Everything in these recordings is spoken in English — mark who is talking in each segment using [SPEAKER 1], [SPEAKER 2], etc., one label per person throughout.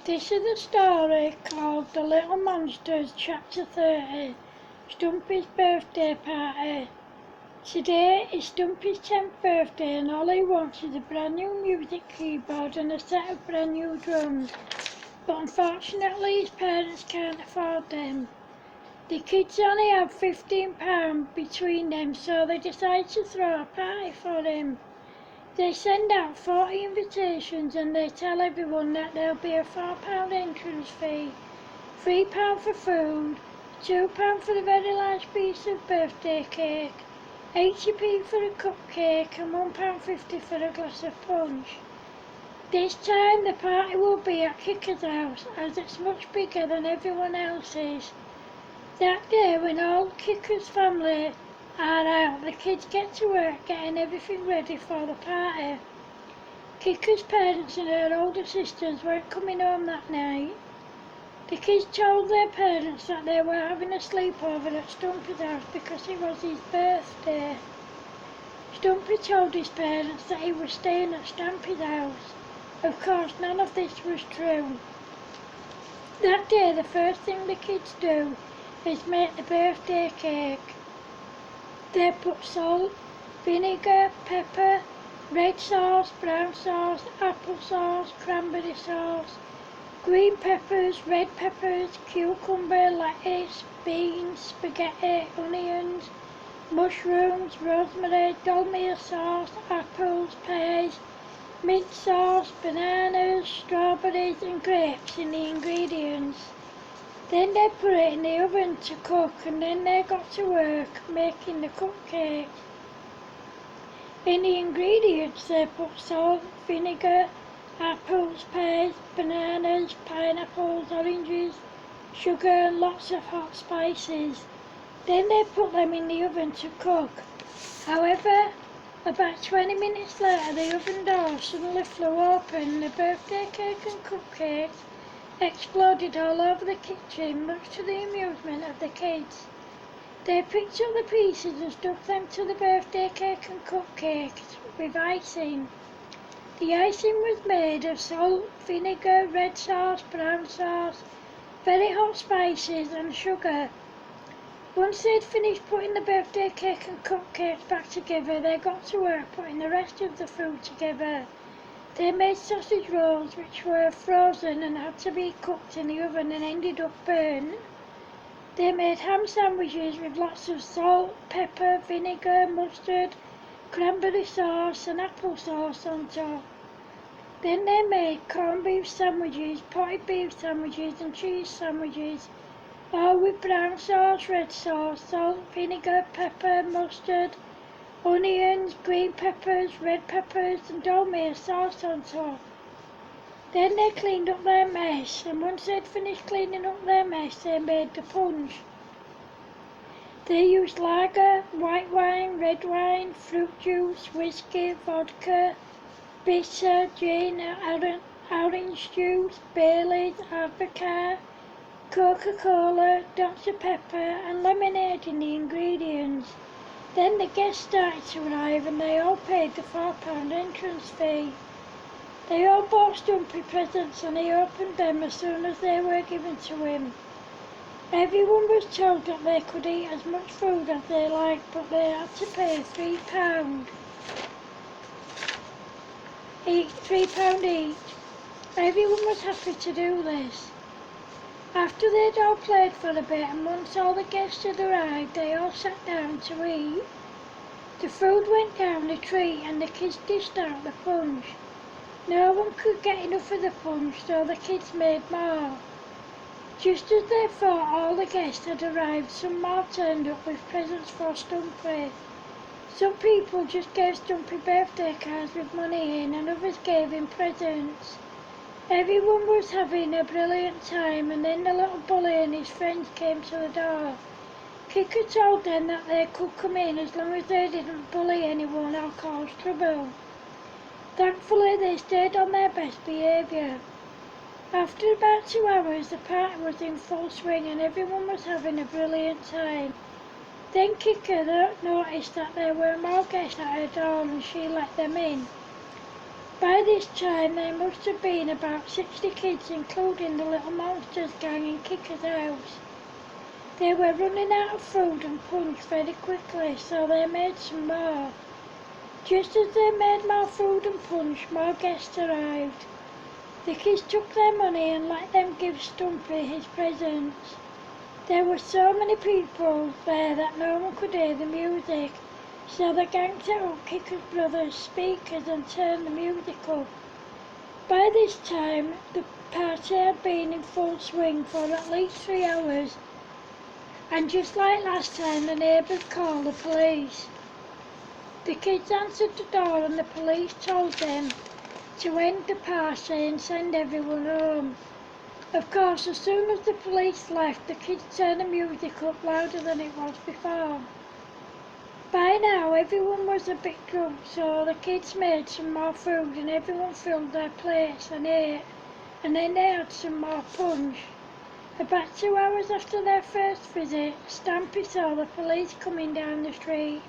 [SPEAKER 1] This is a story called The Little Monsters, Chapter 30, Stumpy's Birthday Party. Today is Stumpy's 10th birthday and all he wants is a brand new music keyboard and a set of brand new drums. But unfortunately his parents can't afford them. The kids only have £15 between them, so they decide to throw a party for him. They send out 40 invitations and they tell everyone that there'll be a £4 entrance fee, £3 for food, £2 for a very large piece of birthday cake, 80p for a cupcake and £1.50 for a glass of punch. This time the party will be at Kicker's house, as it's much bigger than everyone else's. That day, when all Kicker's family are out, the kids get to work getting everything ready for the party. Kicker's parents and her older sisters weren't coming home that night. The kids told their parents that they were having a sleepover at Stumpy's house because it was his birthday. Stumpy told his parents that he was staying at Stumpy's house. Of course, none of this was true. That day, the first thing the kids do is make the birthday cake. They put salt, vinegar, pepper, red sauce, brown sauce, apple sauce, cranberry sauce, green peppers, red peppers, cucumber, lettuce, beans, spaghetti, onions, mushrooms, rosemary, dolmia sauce, apples, pears, mint sauce, bananas, strawberries and grapes in the ingredients. Then they put it in the oven to cook and then they got to work making the cupcakes. In the ingredients they put salt, vinegar, apples, pears, bananas, pineapples, oranges, sugar and lots of hot spices. Then they put them in the oven to cook. However, about 20 minutes later the oven door suddenly flew open and the birthday cake and cupcakes exploded all over the kitchen, much to the amusement of the kids. They picked up the pieces and stuck them to the birthday cake and cupcakes with icing. The icing was made of salt, vinegar, red sauce, brown sauce, very hot spices and sugar. Once they'd finished putting the birthday cake and cupcakes back together, they got to work putting the rest of the food together. They made sausage rolls which were frozen and had to be cooked in the oven and ended up burnt. They made ham sandwiches with lots of salt, pepper, vinegar, mustard, cranberry sauce and apple sauce on top. Then they made corned beef sandwiches, potted beef sandwiches and cheese sandwiches, all with brown sauce, red sauce, salt, vinegar, pepper, mustard, onions, green peppers, red peppers and dolmia sauce on top. Then they cleaned up their mess, and once they'd finished cleaning up their mess they made the punch. They used lager, white wine, red wine, fruit juice, whiskey, vodka, bitter, gin, orange juice, Baileys, Avocat, Coca-Cola, Dr Pepper and lemonade in the ingredients. Then the guests started to arrive and they all paid the £4 entrance fee. They all bought Stumpy presents and he opened them as soon as they were given to him. Everyone was told that they could eat as much food as they liked, but they had to pay £3 each. Everyone was happy to do this. After they'd all played for a bit and once all the guests had arrived, they all sat down to eat. The food went down the tree and the kids dished out the punch. No one could get enough of the punch, so the kids made more. Just as they thought all the guests had arrived, some more turned up with presents for Stumpy. Some people just gave Stumpy birthday cards with money in and others gave him presents. Everyone was having a brilliant time and then the little bully and his friends came to the door. Kicker told them that they could come in as long as they didn't bully anyone or cause trouble. Thankfully they stayed on their best behaviour. After about 2 hours the party was in full swing and everyone was having a brilliant time. Then Kicker noticed that there were more guests at her door and she let them in. By this time there must have been about 60 kids, including the Little Monsters gang in Kicker's house. They were running out of food and punch very quickly, so they made some more. Just as they made more food and punch, more guests arrived. The kids took their money and let them give Stumpy his presents. There were so many people there that no one could hear the music, so the gang set up Kicker's brother's speakers and turned the music up. By this time, the party had been in full swing for at least 3 hours, and just like last time, the neighbours called the police. The kids answered the door and the police told them to end the party and send everyone home. Of course, as soon as the police left, the kids turned the music up louder than it was before. By now, everyone was a bit drunk, so the kids made some more food and everyone filled their plates and ate, and then they had some more punch. About 2 hours after their first visit, Stumpy saw the police coming down the street,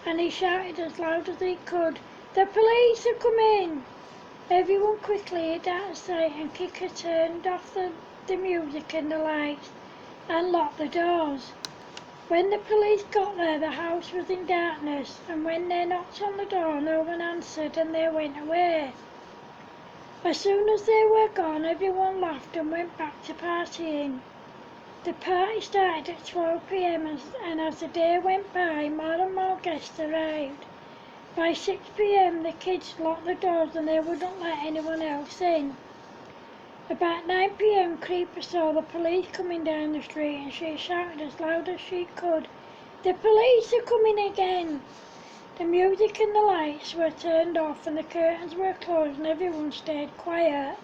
[SPEAKER 1] and he shouted as loud as he could, "The police are coming!" Everyone quickly hid out of sight, and Kicker turned off the music and the lights and locked the doors. When the police got there, the house was in darkness, and when they knocked on the door, no one answered and they went away. As soon as they were gone, everyone laughed and went back to partying. The party started at 12 p.m. and as the day went by, more and more guests arrived. By 6 p.m. the kids locked the doors and they wouldn't let anyone else in. About 9 p.m. Creeper saw the police coming down the street and she shouted as loud as she could, "The police are coming again!" The music and the lights were turned off and the curtains were closed and everyone stayed quiet.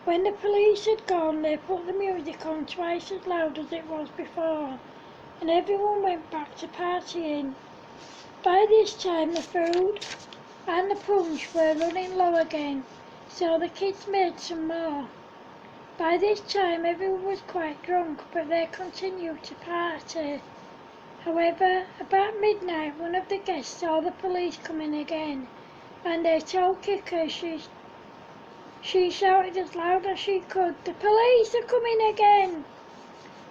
[SPEAKER 1] When the police had gone, they put the music on twice as loud as it was before, and everyone went back to partying. By this time the food and the punch were running low again, so the kids made some more. By this time everyone was quite drunk, but they continued to party. However, about midnight one of the guests saw the police coming again, and they told Kicker she shouted as loud as she could, "The police are coming again!"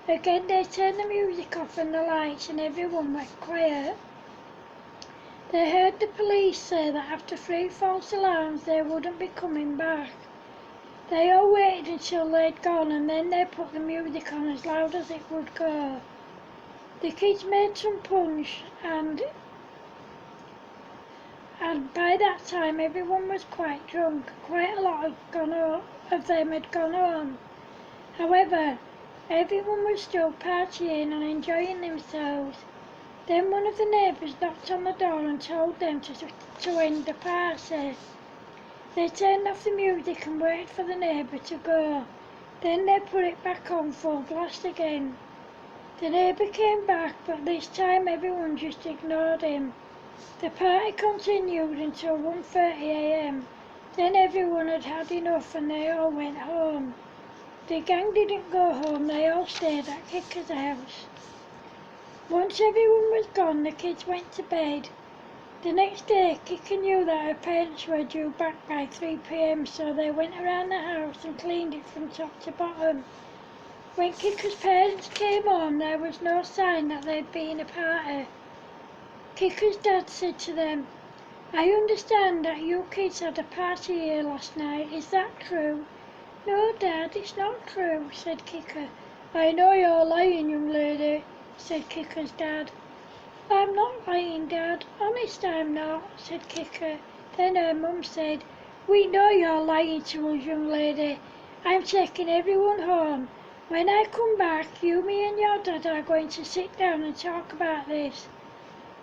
[SPEAKER 1] Again they turned the music off and the lights and everyone went quiet. They heard the police say that after 3 false alarms they wouldn't be coming back. They all waited until they'd gone and then they put the music on as loud as it would go. The kids made some punch and by that time everyone was quite drunk. Quite a lot of them had gone home. However, everyone was still partying and enjoying themselves. Then one of the neighbours knocked on the door and told them to end the party. They turned off the music and waited for the neighbour to go. Then they put it back on full blast again. The neighbour came back, but this time everyone just ignored him. The party continued until 1:30 a.m. Then everyone had had enough and they all went home. The gang didn't go home, they all stayed at Kicker's house. Once everyone was gone, the kids went to bed. The next day, Kicker knew that her parents were due back by 3 p.m, so they went around the house and cleaned it from top to bottom. When Kicker's parents came home, there was no sign that there'd been a party. Kicker's dad said to them, "I understand that you kids had a party here last night, is that true?" "No, Dad, it's not true," said Kicker. "I know you're lying, young lady," said Kicker's dad. "I'm not lying, Dad, honest I'm not," said Kicker. Then her mum said, "We know you're lying to us, young lady. I'm taking everyone home. When I come back, you, me and your dad are going to sit down and talk about this."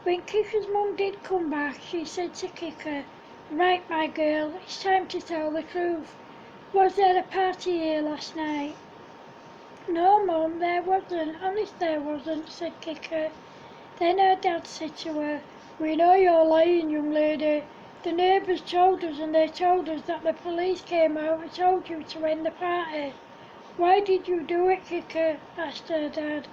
[SPEAKER 1] When Kicker's mum did come back, she said to Kicker, "Right, my girl, it's time to tell the truth. Was there a party here last night?" "No, Mum, there wasn't, honest there wasn't," said Kicker. Then her dad said to her, "We know you're lying, young lady. The neighbours told us and they told us that the police came out and told you to end the party." "Why did you do it, Kicker?" asked her dad.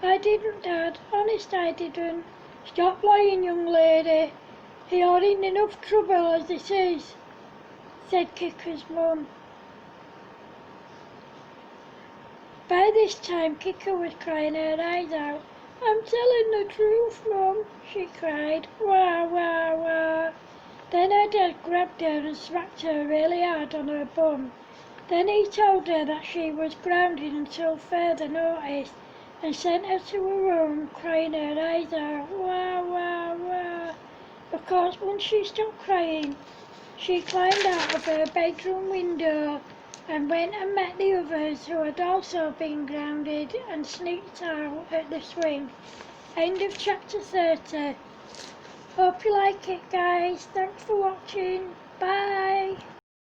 [SPEAKER 1] "I didn't, Dad, honest I didn't." "Stop lying, young lady. You're in enough trouble as it is." said Kika's mum. By this time Kika was crying her eyes out. I'm telling the truth, Mum, she cried. Wah, wah, wah. Then her dad grabbed her and smacked her really hard on her bum. Then he told her that she was grounded until further notice and sent her to her room crying her eyes out. Wah, wah, wah. Of course, once she stopped crying, she climbed out of her bedroom window and went and met the others who had also been grounded and sneaked out at the swing. End of chapter 30. Hope you like it, guys. Thanks for watching. Bye.